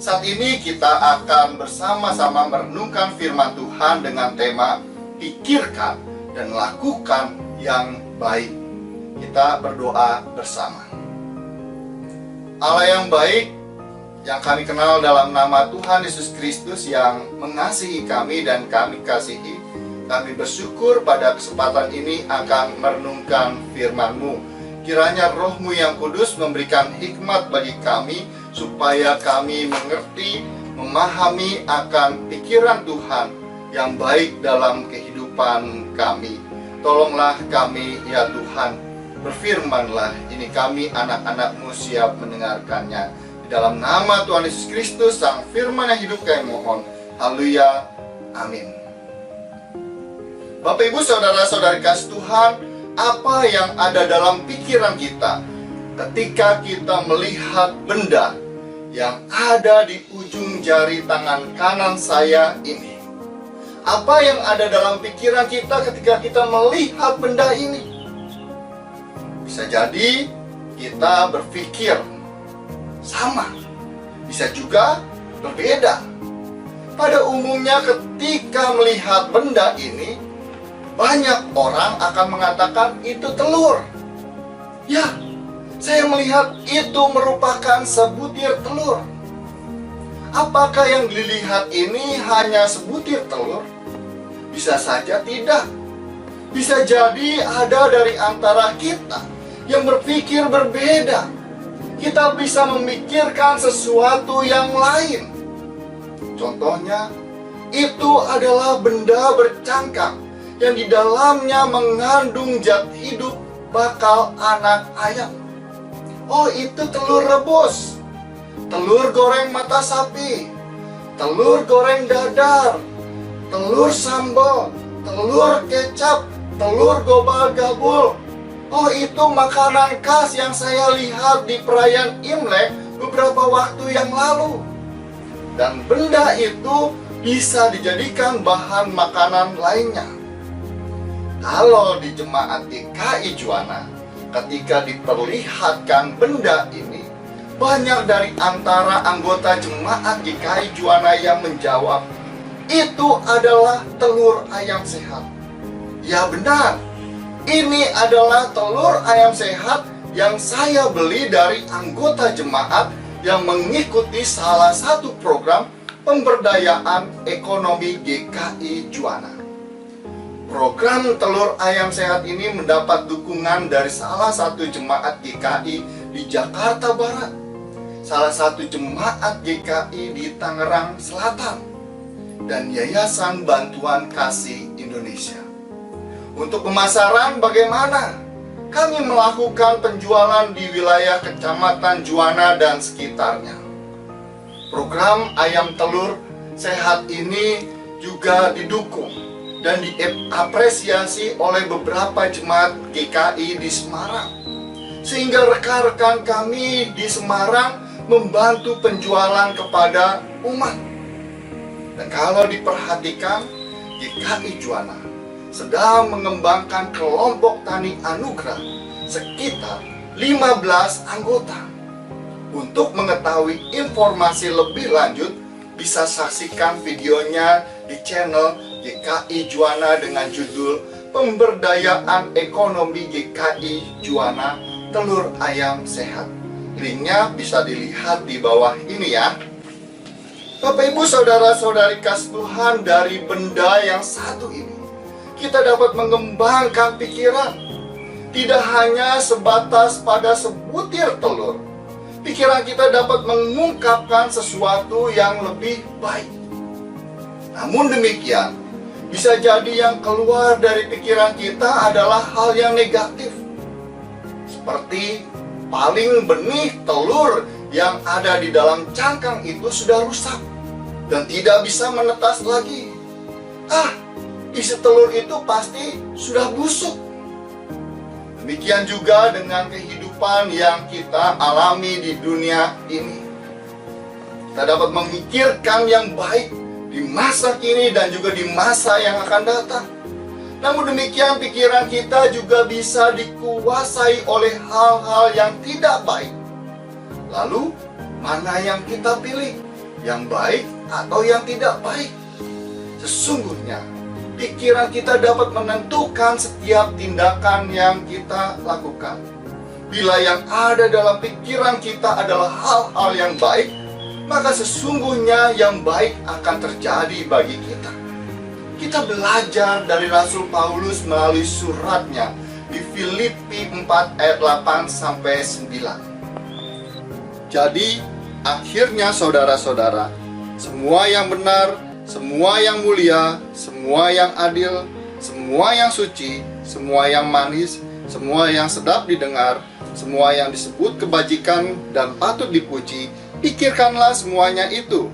Saat ini kita akan bersama-sama merenungkan firman Tuhan dengan tema pikirkan dan lakukan yang baik. Kita berdoa bersama. Allah yang baik, yang kami kenal dalam nama Tuhan Yesus Kristus yang mengasihi kami dan kami kasihi, kami bersyukur pada kesempatan ini akan merenungkan firman-Mu. Kiranya Roh-Mu yang kudus memberikan hikmat bagi kami, supaya kami mengerti, memahami akan pikiran Tuhan yang baik dalam kehidupan kami. Tolonglah kami ya Tuhan, berfirmanlah, ini kami anak-anak-Mu siap mendengarkannya. Di dalam nama Tuhan Yesus Kristus, Sang Firman yang hidup kami mohon. Haleluya, amin. Bapak Ibu Saudara-saudari kasih Tuhan, apa yang ada dalam pikiran kita ketika kita melihat benda yang ada di ujung jari tangan kanan saya ini? Apa yang ada dalam pikiran kita ketika kita melihat benda ini? Bisa jadi kita berpikir sama, bisa juga berbeda. Pada umumnya ketika melihat benda ini, banyak orang akan mengatakan itu telur. Ya, saya melihat itu merupakan sebutir telur. Apakah yang dilihat ini hanya sebutir telur? Bisa saja tidak. Bisa jadi ada dari antara kita yang berpikir berbeda. Kita bisa memikirkan sesuatu yang lain. Contohnya, itu adalah benda bercangkang yang di dalamnya mengandung zat hidup bakal anak ayam. Oh, itu telur rebus, telur goreng mata sapi, telur goreng dadar, telur sambal, telur kecap, telur gobal-gabul. Oh, itu makanan khas yang saya lihat di perayaan Imlek beberapa waktu yang lalu. Dan benda itu bisa dijadikan bahan makanan lainnya. Kalau di jemaat GKI Juwana, ketika diperlihatkan benda ini, banyak dari antara anggota jemaat GKI Juwana yang menjawab, itu adalah telur ayam sehat. Ya benar, ini adalah telur ayam sehat yang saya beli dari anggota jemaat yang mengikuti salah satu program pemberdayaan ekonomi GKI Juwana. Program telur ayam sehat ini mendapat dukungan dari salah satu jemaat GKI di Jakarta Barat, salah satu jemaat GKI di Tangerang Selatan, dan Yayasan Bantuan Kasih Indonesia. Untuk pemasaran bagaimana? Kami melakukan penjualan di wilayah Kecamatan Juwana dan sekitarnya. Program ayam telur sehat ini juga didukung dan diapresiasi oleh beberapa jemaat GKI di Semarang, sehingga rekan-rekan kami di Semarang membantu penjualan kepada umat. Dan kalau diperhatikan, GKI Juwana sedang mengembangkan kelompok tani anugerah sekitar 15 anggota. Untuk mengetahui informasi lebih lanjut, bisa saksikan videonya di channel GKI Juwana dengan judul Pemberdayaan Ekonomi GKI Juwana Telur Ayam Sehat. Linknya bisa dilihat di bawah ini ya. Bapak Ibu Saudara-saudari kasih Tuhan, dari benda yang satu ini kita dapat mengembangkan pikiran. Tidak hanya sebatas pada sebutir telur, pikiran kita dapat mengungkapkan sesuatu yang lebih baik. Namun demikian, bisa jadi yang keluar dari pikiran kita adalah hal yang negatif. Seperti paling benih telur yang ada di dalam cangkang itu sudah rusak dan tidak bisa menetas lagi. Isi telur itu pasti sudah busuk. Demikian juga dengan kehidupan yang kita alami di dunia ini. Kita dapat memikirkan yang baik di masa kini dan juga di masa yang akan datang. Namun demikian, pikiran kita juga bisa dikuasai oleh hal-hal yang tidak baik. Lalu, mana yang kita pilih? yang baik atau yang tidak baik. Sesungguhnya pikiran kita dapat menentukan setiap tindakan yang kita lakukan. Bila yang ada dalam pikiran kita adalah hal-hal yang baik, maka sesungguhnya yang baik akan terjadi bagi kita. Kita belajar dari Rasul Paulus melalui suratnya di Filipi 4 ayat 8 sampai 9. Jadi, akhirnya saudara-saudara, semua yang benar, semua yang mulia, semua yang adil, semua yang suci, semua yang manis, semua yang sedap didengar, semua yang disebut kebajikan dan patut dipuji, pikirkanlah semuanya itu.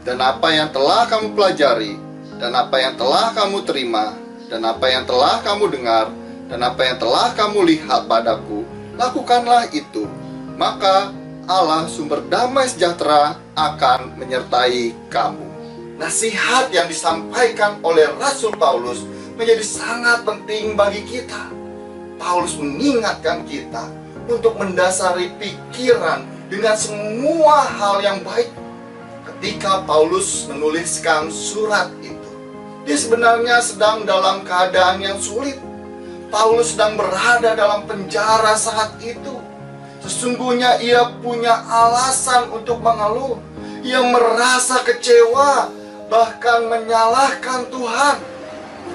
Dan apa yang telah kamu pelajari, dan apa yang telah kamu terima, dan apa yang telah kamu dengar, dan apa yang telah kamu lihat padaku, lakukanlah itu. Maka Allah sumber damai sejahtera akan menyertai kamu. Nasihat yang disampaikan oleh Rasul Paulus menjadi sangat penting bagi kita. Paulus mengingatkan kita untuk mendasari pikiran dengan semua hal yang baik. Ketika Paulus menuliskan surat itu, dia sebenarnya sedang dalam keadaan yang sulit. Paulus sedang berada dalam penjara saat itu. Sesungguhnya ia punya alasan untuk mengeluh. Ia merasa kecewa, bahkan menyalahkan Tuhan.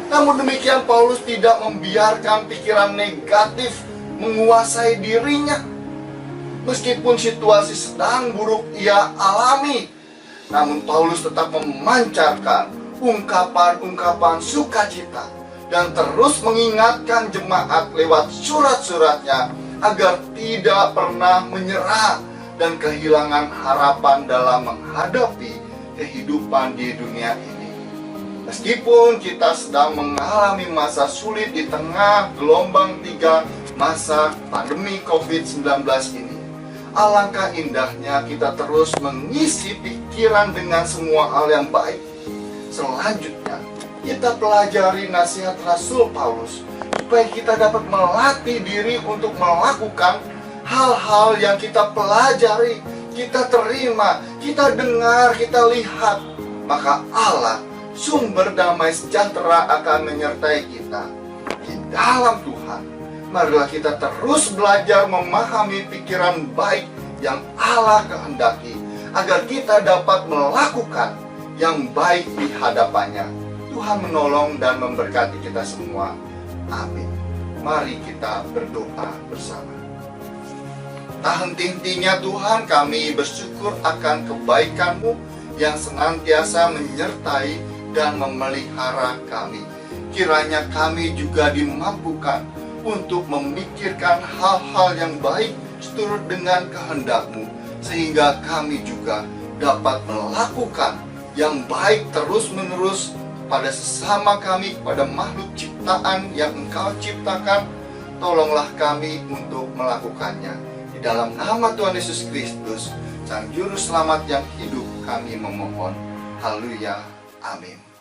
Namun demikian Paulus tidak membiarkan pikiran negatif menguasai dirinya. Meskipun situasi sedang buruk ia alami, namun Paulus tetap memancarkan ungkapan-ungkapan sukacita dan terus mengingatkan jemaat lewat surat-suratnya agar tidak pernah menyerah dan kehilangan harapan dalam menghadapi kehidupan di dunia ini. Meskipun kita sedang mengalami masa sulit di tengah gelombang 3 masa pandemi COVID-19 ini, alangkah indahnya kita terus mengisi pikiran dengan semua hal yang baik. Selanjutnya, kita pelajari nasihat Rasul Paulus supaya kita dapat melatih diri untuk melakukan hal-hal yang kita pelajari, kita terima, kita dengar, kita lihat. Maka Allah, sumber damai sejahtera, akan menyertai kita. Di dalam Tuhan, marilah kita terus belajar memahami pikiran baik yang Allah kehendaki, agar kita dapat melakukan yang baik di hadapannya. Tuhan menolong dan memberkati kita semua. Amin. Mari kita berdoa bersama. Tak henti-hentinya Tuhan, kami bersyukur akan kebaikan-Mu yang senantiasa menyertai dan memelihara kami. Kiranya kami juga dimampukan untuk memikirkan hal-hal yang baik seturut dengan kehendak-Mu, sehingga kami juga dapat melakukan yang baik terus-menerus pada sesama kami, pada makhluk ciptaan yang Engkau ciptakan. Tolonglah kami untuk melakukannya. Di dalam nama Tuhan Yesus Kristus, Sang Juru Selamat yang hidup, kami memohon. Haleluya. Amin.